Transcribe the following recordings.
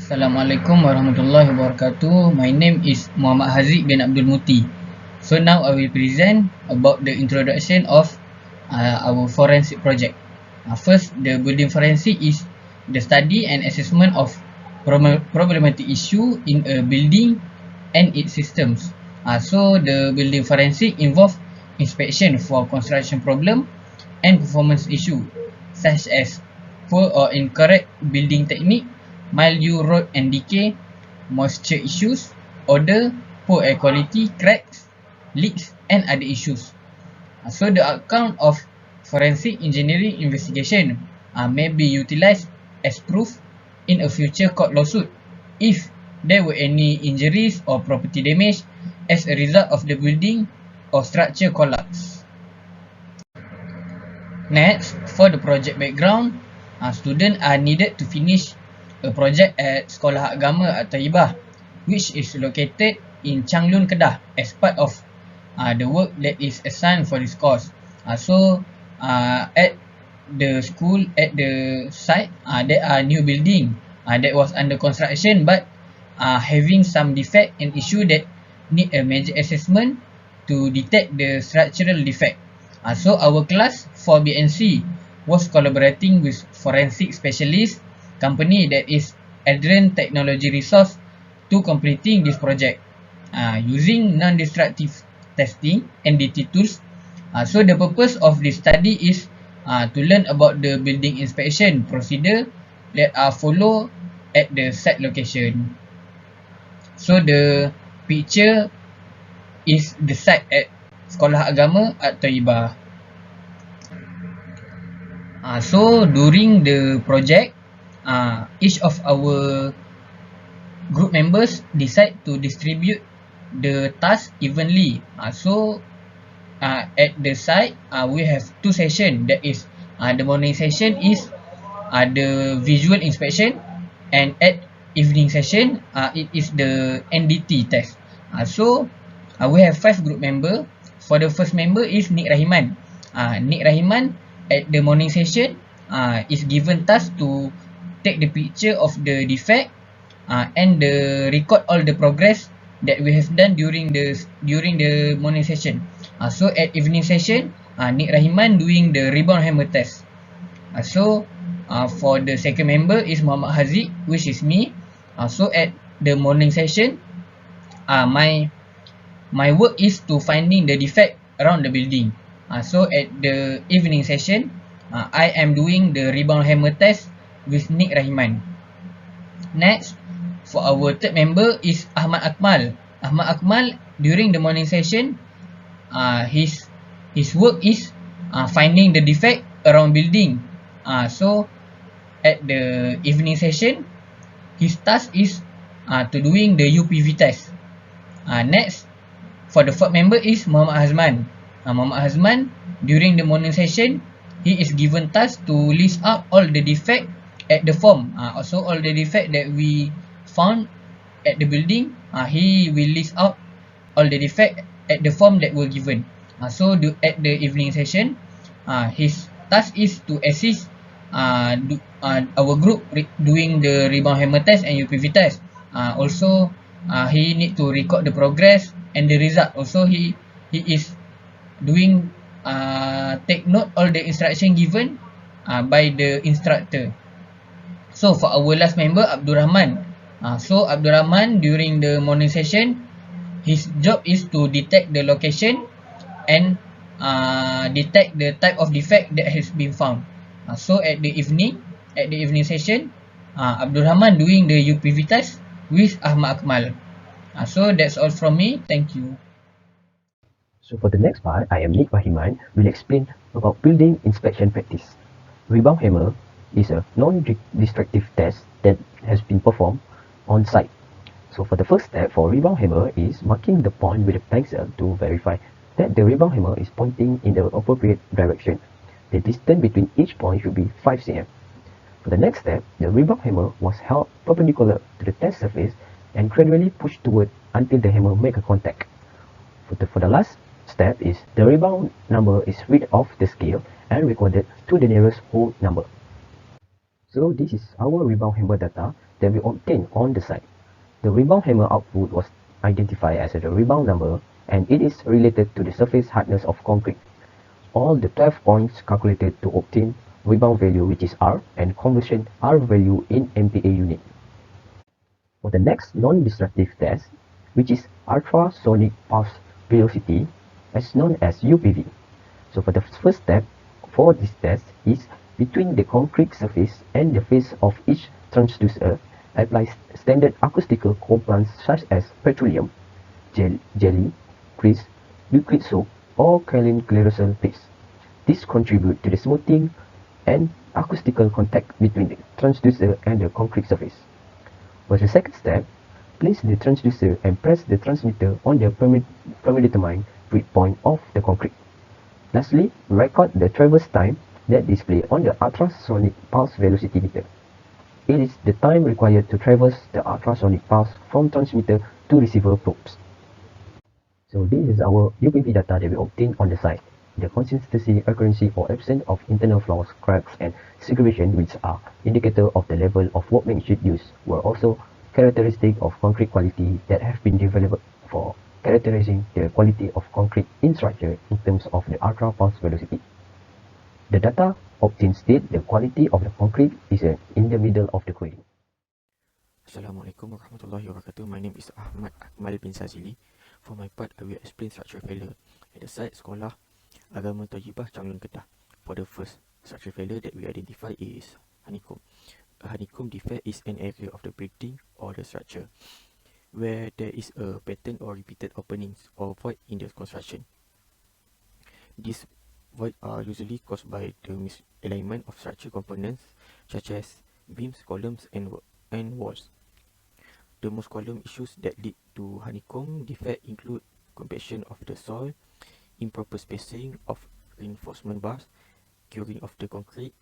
Assalamualaikum warahmatullahi wabarakatuh. My name is Muhammad Haziq bin Abdul Muti. So now I will present about the introduction of our forensic project. First, the building forensic is the study and assessment of problematic issue in a building and its systems. So the building forensic involve inspection for construction problem and performance issue such as poor or incorrect building technique, mildew, rot and decay, moisture issues, odor, poor air quality, cracks, leaks and other issues. So the outcome of forensic engineering investigation may be utilized as proof in a future court lawsuit if there were any injuries or property damage as a result of the building or structure collapse. Next, for the project background, students are needed to finish a project at Sekolah Agama At-Taibah, which is located in Changlun, Kedah, as part of the work that is assigned for this course. At the school, at the site, there are new building that was under construction but having some defect and issue that need a major assessment to detect the structural defect. So our class for BNC was collaborating with forensic specialist company that is Adrian Technology Resource to completing this project using non-destructive testing and DT tools. So the purpose of this study is to learn about the building inspection procedure that are followed at the site location. So the picture is the site at Sekolah Agama At-Taibah. So during the project, each of our group members decide to distribute the task evenly. At the site, we have two sessions. That is, the morning session is the visual inspection, and at evening session, it is the NDT test. We have 5 group member. For the first member is Nik Rahiman. Nik Rahiman at the morning session is given task to take the picture of the defect and record all the progress that we have done during the morning session. So at evening session, Nik Rahiman doing the rebound hammer test. For the second member is Muhammad Haziq, which is me. So at the morning session, my work is to finding the defect around the building. So at the evening session, I am doing the rebound hammer test with Nik Rahiman. Next, for our third member is Ahmad Akmal. Ahmad Akmal during the morning session, his work is finding the defect around building. So at the evening session, his task is to doing the UPV test. Next, for the fourth member is Muhammad Hazman. Muhammad Hazman during the morning session, he is given task to list out all the defect at the form. Also all the defect that we found at the building, he will list out all the defect at the form that were given. At the evening session, his task is to assist our group doing the rebound hammer test and UPV test. He need to record the progress and the result. Also, he is doing take note all the instruction given by the instructor. So for our last member, Abdul Rahman. Abdul Rahman during the morning session, his job is to detect the location and detect the type of defect that has been found. At the evening session, Abdul Rahman doing the UPV test with Ahmad Akmal. So that's all from me. Thank you. So for the next part, I am Nik Rahiman will explain about building inspection practice. Rebound hammer is a non-destructive test that has been performed on site. So for the first step for rebound hammer is marking the point with a pencil to verify that the rebound hammer is pointing in the appropriate direction. The distance between each point should be 5 cm. For the next step, the rebound hammer was held perpendicular to the test surface and gradually pushed toward until the hammer make a contact. For the last step is the rebound number is read off the scale and recorded to the nearest whole number. So this is our rebound hammer data that we obtained on the site. The rebound hammer output was identified as the rebound number, and it is related to the surface hardness of concrete. All the 12 points calculated to obtain rebound value, which is R, and conversion R value in MPa unit. For the next non-destructive test, which is ultrasonic pulse velocity, as known as UPV. So for the first step for this test is between the concrete surface and the face of each transducer, apply standard acoustical compounds such as petroleum, jelly, grease, liquid soap, or kaolin glycerol paste. This contributes to the smoothing and acoustical contact between the transducer and the concrete surface. For the second step, place the transducer and press the transmitter on the predetermined breakpoint of the concrete. Lastly, record the traverse time that display on the ultrasonic pulse velocity meter. It is the time required to traverse the ultrasonic pulse from transmitter to receiver probes. So this is our UPV data that we obtained on the site. The consistency, accuracy, or absence of internal flaws, cracks, and segregation, which are indicator of the level of workmanship used, were also characteristic of concrete quality that have been developed for characterizing the quality of concrete in structure in terms of the ultra pulse velocity. The data obtained state the quality of the concrete is in the middle of the query. Assalamualaikum warahmatullahi wabarakatuh. My name is Ahmad Akmal bin Sazili. For my part, I will explain structural failure at the site Sekolah Agama Tajibah Changlun Kedah. For the first structural failure that we identify is honeycomb. A honeycomb defect is an area of the building or the structure where there is a pattern or repeated openings or void in the construction. These voids are usually caused by the misalignment of structure components such as beams, columns, and walls. The most common issues that lead to honeycomb defect include compaction of the soil, improper spacing of reinforcement bars, curing of the concrete,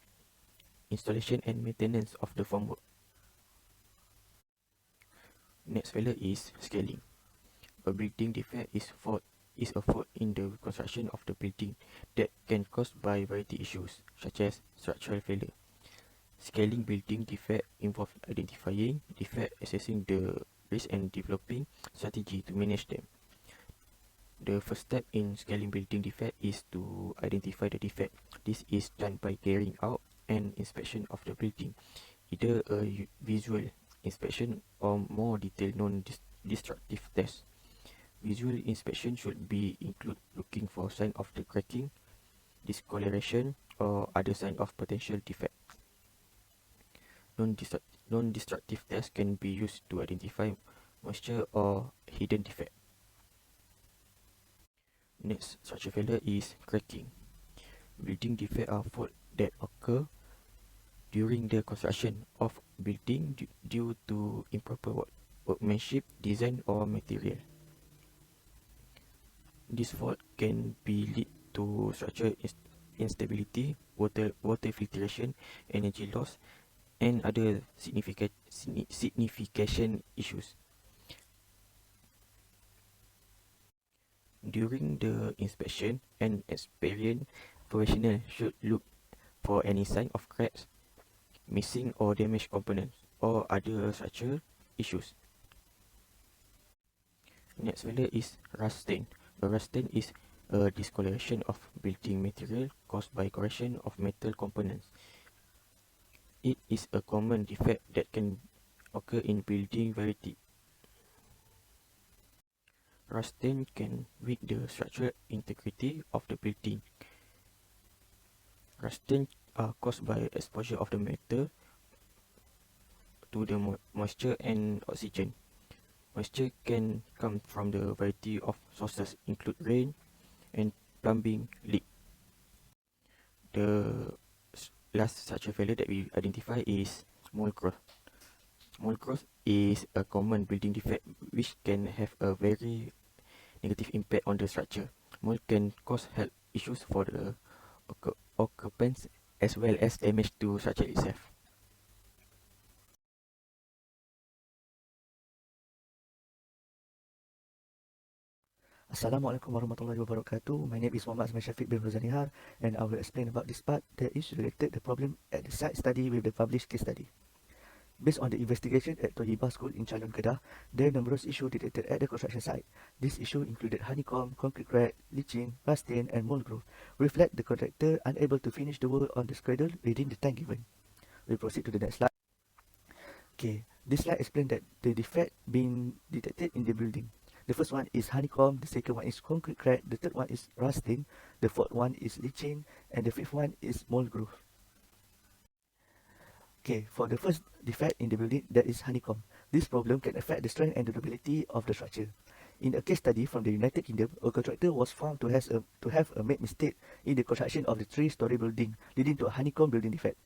installation and maintenance of the formwork. Next failure is scaling. A building defect is a fault in the construction of the building that can caused by variety issues such as structural failure. Scaling building defect involves identifying defect, assessing the risk, and developing strategy to manage them. The first step in scaling building defect is to identify the defect. This is done by carrying out an inspection of the building, either a visual inspection or more detailed non-destructive test. Visual inspection should be include looking for sign of the cracking, discoloration, or other sign of potential defect. Non-destructive tests can be used to identify moisture or hidden defect. Next structural failure is cracking. Building defects are faults that occur during the construction of building due to improper workmanship, design, or material. This fault can be lead to structural instability, water filtration, energy loss, and other signification issues. During the inspection, an experienced professional should look for any sign of cracks, missing or damaged components, or other structural issues. Next failure is rust stain. A rust stain is a discoloration of building material caused by corrosion of metal components. It is a common defect that can occur in building variety. Rust stain can weaken the structural integrity of the building. Rust stains are caused by exposure of the metal to the moisture and oxygen. Moisture can come from the variety of sources, include rain and plumbing leak. The last structural failure that we identify is mold growth. Mold growth is a common building defect which can have a very negative impact on the structure. Mold can cause health issues for the occupants as well as damage to structure itself. Assalamualaikum warahmatullahi wabarakatuh. My name is Muhammad Azman Shafiq bin Rozanihar, and I will explain about this part that is related the problem at the site study with the published case study. Based on the investigation at Toyiba School in Chalon, Kedah, there are numerous issues detected at the construction site. These issues included honeycomb, concrete crack, leaching, rust stain, and mold growth, reflect the contractor unable to finish the work on the schedule within the time given. We proceed to the next slide. Okay, this slide explains that the defect being detected in the building. The first one is honeycomb, the second one is concrete crack, the third one is rust stain, the fourth one is leaching, and the fifth one is mold growth. Okay, for the first defect in the building, that is honeycomb. This problem can affect the strength and durability of the structure. In a case study from the United Kingdom, a contractor was found to have a made mistake in the construction of the three-story building, leading to a honeycomb building defect.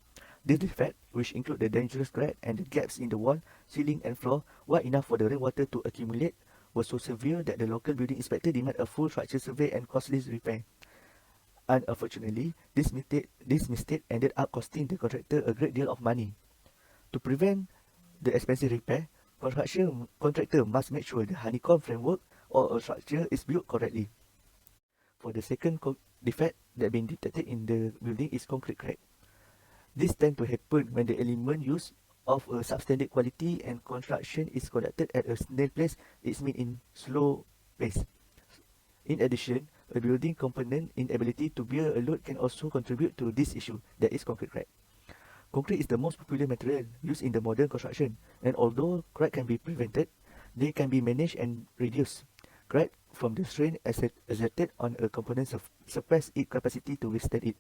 This defect, which include the dangerous crack and the gaps in the wall, ceiling, and floor, were enough for the rainwater to accumulate, was so severe that the local building inspector demanded a full structure survey and costly repair. Unfortunately, this mistake ended up costing the contractor a great deal of money. To prevent the expensive repair, construction contractor must make sure the honeycomb framework or a structure is built correctly. For the second defect that been detected in the building is concrete crack. This tends to happen when the element used of a substandard quality and construction is conducted at a snail pace, it's mean in slow pace. In addition, a building component inability to bear a load can also contribute to this issue, that is concrete crack. Concrete is the most popular material used in the modern construction, and although crack can be prevented, they can be managed and reduced. Crack from the strain exerted on a component suppress its capacity to withstand it.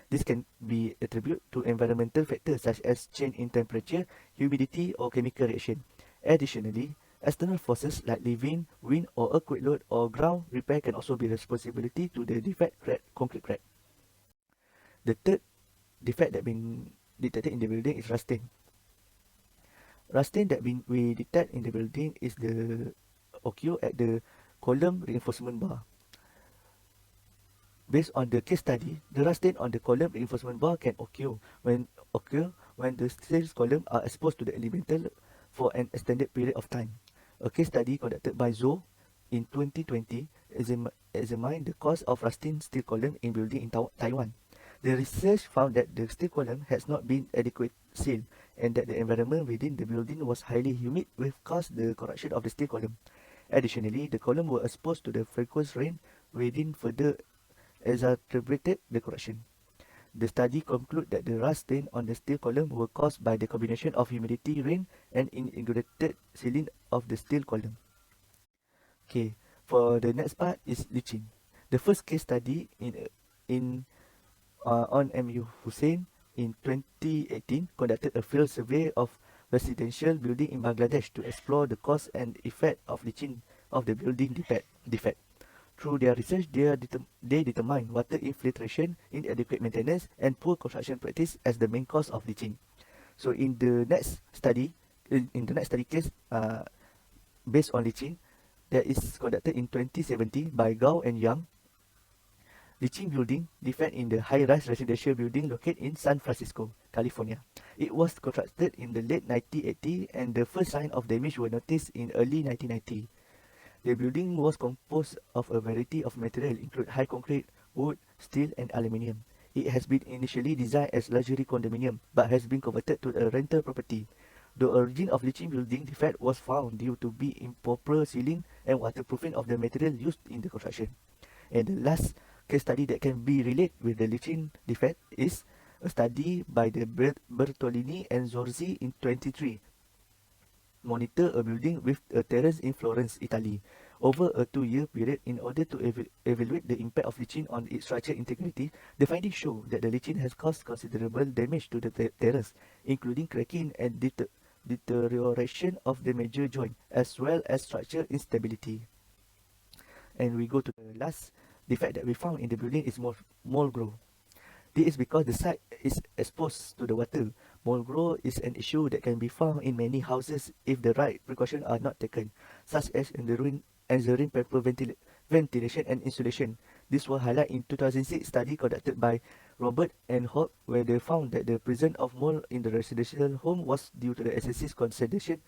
This can be attributed to environmental factors such as change in temperature, humidity, or chemical reaction. Additionally, external forces like living, wind, or earthquake load or ground repair can also be responsibility to the defect concrete crack. The third defect that been detected in the building is rust stain. Rust stain that we detect in the building is the occur at the column reinforcement bar. Based on the case study, the rust stain on the column reinforcement bar can occur when the steel columns are exposed to the elemental for an extended period of time. A case study conducted by Zhou in 2020 examined the cause of rusting steel column in building in Taiwan. The research found that the steel column has not been adequately sealed and that the environment within the building was highly humid, which caused the corrosion of the steel column. Additionally, the column were exposed to the frequent rain within further exacerbated the corrosion. The study concluded that the rust stain on the steel column were caused by the combination of humidity, rain, and integrated sealing of the steel column. Okay, for the next part is leaching. The first case study on MU Hussein in 2018 conducted a field survey of residential building in Bangladesh to explore the cause and effect of leaching of the building defect. Through their research, they determined water infiltration, inadequate maintenance, and poor construction practice as the main cause of leaching. So in the next study case, based on leaching, that is conducted in 2017 by Gao and Yang. Leaching building defect in the high-rise residential building located in San Francisco, California. It was constructed in the late 1980 and the first sign of damage were noticed in early 1990. The building was composed of a variety of material including high concrete, wood, steel, and aluminium. It has been initially designed as luxury condominium but has been converted to a rental property. The origin of leaching building defect was found due to be improper sealing and waterproofing of the material used in the construction. And the last case study that can be related with the leaching defect is a study by the Bertolini and Zorzi in 23. Monitor a building with a terrace in Florence, Italy, over a 2-year period in order to evaluate the impact of leaching on its structural integrity. The findings show that the leaching has caused considerable damage to the terrace, including cracking and deterioration of the major joint, as well as structural instability. And we go to the last defect that we found in the building is mold growth. This is because the site is exposed to the water. Mold growth is an issue that can be found in many houses if the right precautions are not taken, such as ensuring proper ventilation and insulation. This was highlighted in 2006 study conducted by Robert and Hope, where they found that the presence of mold in the residential home was due to the excessive concentration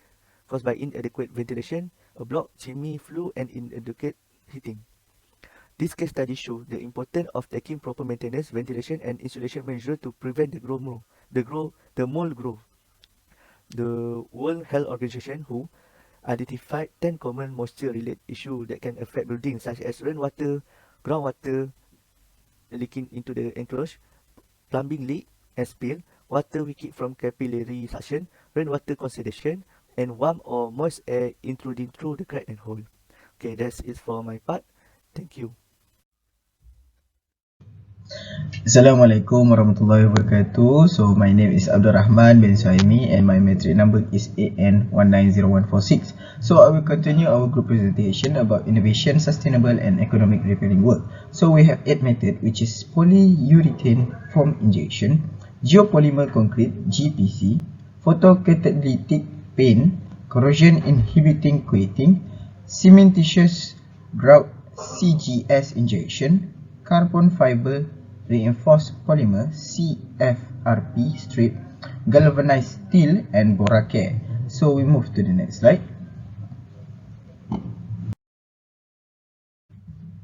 caused by inadequate ventilation, a blocked chimney flue, and inadequate heating. This case study shows the importance of taking proper maintenance, ventilation, and insulation measures to prevent the mold growth. The World Health Organization (WHO) identified 10 common moisture-related issues that can affect buildings, such as rainwater, groundwater leaking into the enclosure, plumbing leak and spill, water leakage from capillary suction, rainwater condensation, and warm or moist air intruding through the crack and hole. Okay, that's it for my part. Thank you. Assalamualaikum warahmatullahi wabarakatuh. So my name is Abdul Rahman bin Suhaimi and my metric number is AN190146. So I will continue our group presentation about innovation, sustainable and economic repairing work. So we have 8 methods, which is polyurethane foam injection, geopolymer concrete GPC, photocatalytic paint, corrosion inhibiting coating, cementitious grout CGS injection, carbon fiber reinforced polymer CFRP strip, galvanized steel and boracay. So we move to the next slide.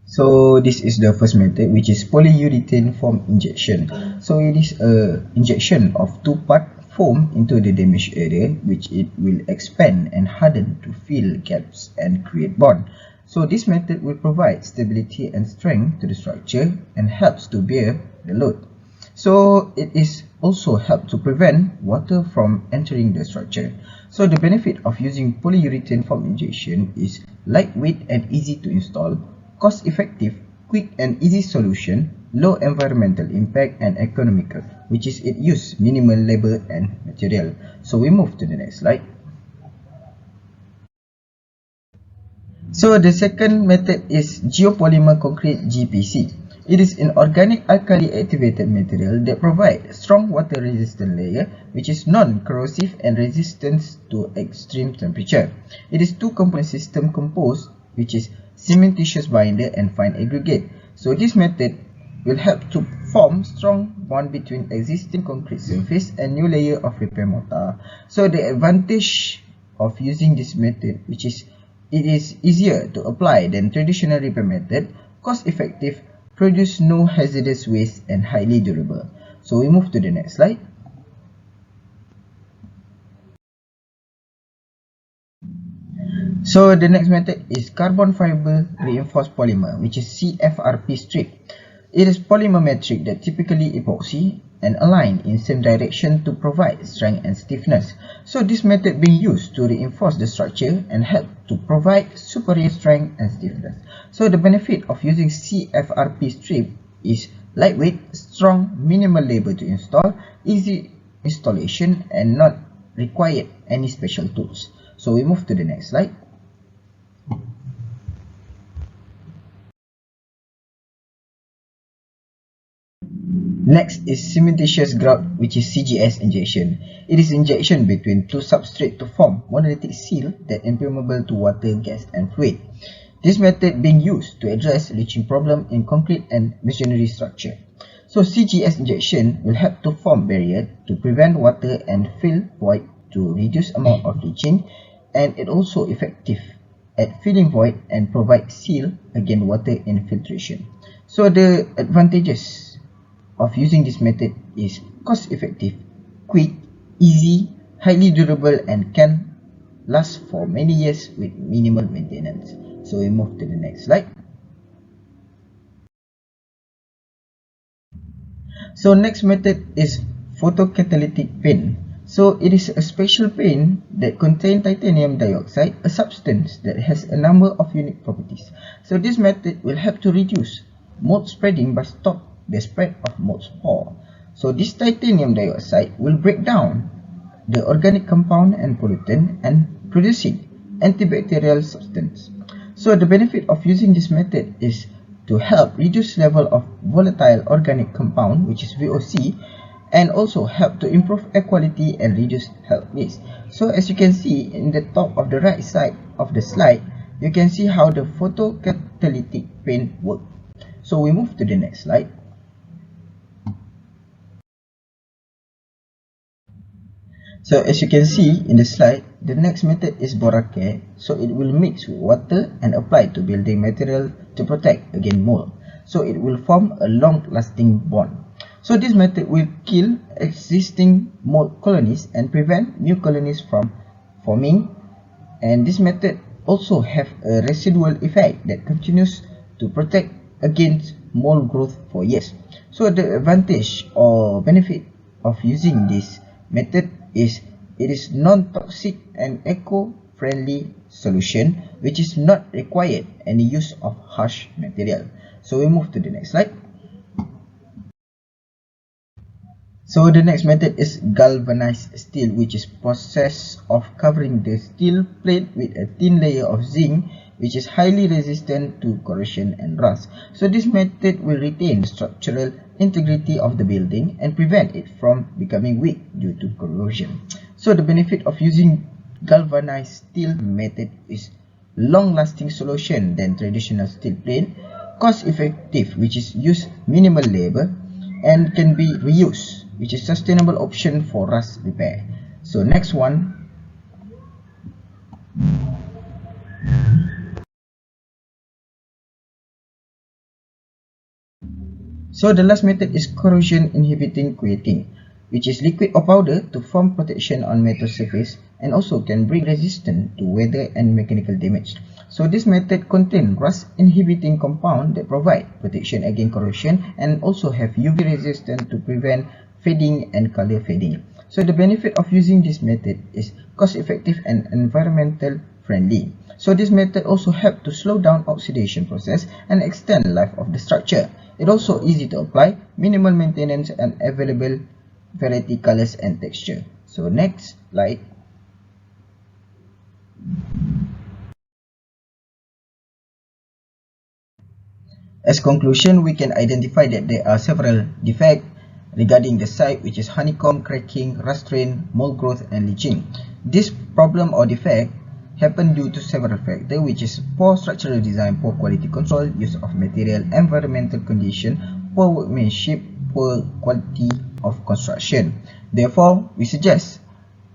So this is the first method, which is polyurethane foam injection. So it is a injection of 2-part foam into the damaged area, which it will expand and harden to fill gaps and create bond. So this method will provide stability and strength to the structure and helps to bear the load. So it is also help to prevent water from entering the structure. So the benefit of using polyurethane foam injection is lightweight and easy to install, cost effective, quick and easy solution, low environmental impact and economical, which is it use minimal labor and material. So we move to the next slide. So the second method is geopolymer concrete GPC. It is an organic alkali activated material that provides strong water resistant layer, which is non-corrosive and resistant to extreme temperature. It is 2-component system composed, which is cementitious binder and fine aggregate. So this method will help to form strong bond between existing concrete surface and new layer of repair mortar. So the advantage of using this method, which is it is easier to apply than traditional repair method, cost effective, produce no hazardous waste and highly durable. So we move to the next slide. So the next method is carbon fiber reinforced polymer, which is CFRP strip. It is polymer matrix that typically epoxy and align in same direction to provide strength and stiffness. So this method being used to reinforce the structure and help to provide superior strength and stiffness. So the benefit of using CFRP strip is lightweight, strong, minimal labor to install, easy installation and not required any special tools. So we move to the next slide. Next is cementitious grout, which is CGS injection. It is injection between two substrates to form monolithic seal that impermeable to water, gas and fluid. This method being used to address leaching problem in concrete and masonry structure. So CGS injection will help to form barrier to prevent water and fill void to reduce amount of leaching, and it also effective at filling void and provide seal against water infiltration. So the advantages of using this method is cost effective, quick, easy, highly durable and can last for many years with minimal maintenance. So we move to the next slide. So next method is photocatalytic paint. So it is a special paint that contains titanium dioxide, a substance that has a number of unique properties. So this method will help to reduce mold spreading by stop the spread of mold spore. So this titanium dioxide will break down the organic compound and pollutant and producing antibacterial substance. So the benefit of using this method is to help reduce level of volatile organic compound, which is VOC, and also help to improve air quality and reduce health risks. So as you can see in the top of the right side of the slide, you can see how the photocatalytic paint works. So we move to the next slide. So as you can see in the slide, the next method is boracay. So it will mix with water and apply to building material to protect against mold. So it will form a long-lasting bond. So this method will kill existing mold colonies and prevent new colonies from forming, and this method also have a residual effect that continues to protect against mold growth for years. So the advantage or benefit of using this method is it is non-toxic and eco-friendly solution which is not required any use of harsh material. So we move to the next slide. So the next method is galvanized steel, which is process of covering the steel plate with a thin layer of zinc, which is highly resistant to corrosion and rust. So this method will retain structural integrity of the building and prevent it from becoming weak due to corrosion. So the benefit of using galvanized steel method is long-lasting solution than traditional steel plate, cost-effective, which is use minimal labor, and can be reused, which is sustainable option for rust repair. So next one. So the last method is corrosion inhibiting coating, which is liquid or powder to form protection on metal surface and also can bring resistance to weather and mechanical damage. So this method contains rust inhibiting compound that provide protection against corrosion and also have UV resistance to prevent fading and color fading. So the benefit of using this method is cost effective and environmental friendly. So this method also helps to slow down oxidation process and extend life of the structure. It also easy to apply, minimal maintenance and available variety colors and texture. So next slide. As conclusion, we can identify that there are several defects regarding the site, which is honeycomb, cracking, rust stain, mold growth and leaching. This problem or defect happen due to several factors, which is poor structural design, poor quality control, use of material, environmental condition, poor workmanship, poor quality of construction. Therefore, we suggest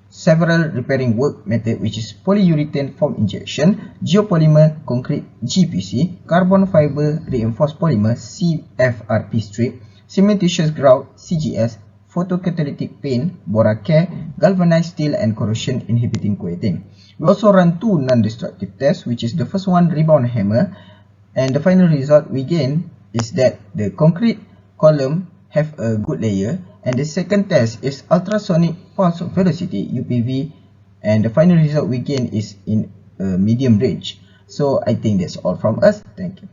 several repairing work method, which is polyurethane foam injection, geopolymer concrete GPC, carbon fiber reinforced polymer CFRP strip, cementitious grout CGS, photocatalytic paint, Boracare, galvanized steel and corrosion inhibiting coating. We also run two non-destructive tests, which is the first one rebound hammer, and the final result we gain is that the concrete column have a good layer, and the second test is ultrasonic pulse velocity UPV, and the final result we gain is in a medium range. So I think that's all from us. Thank you.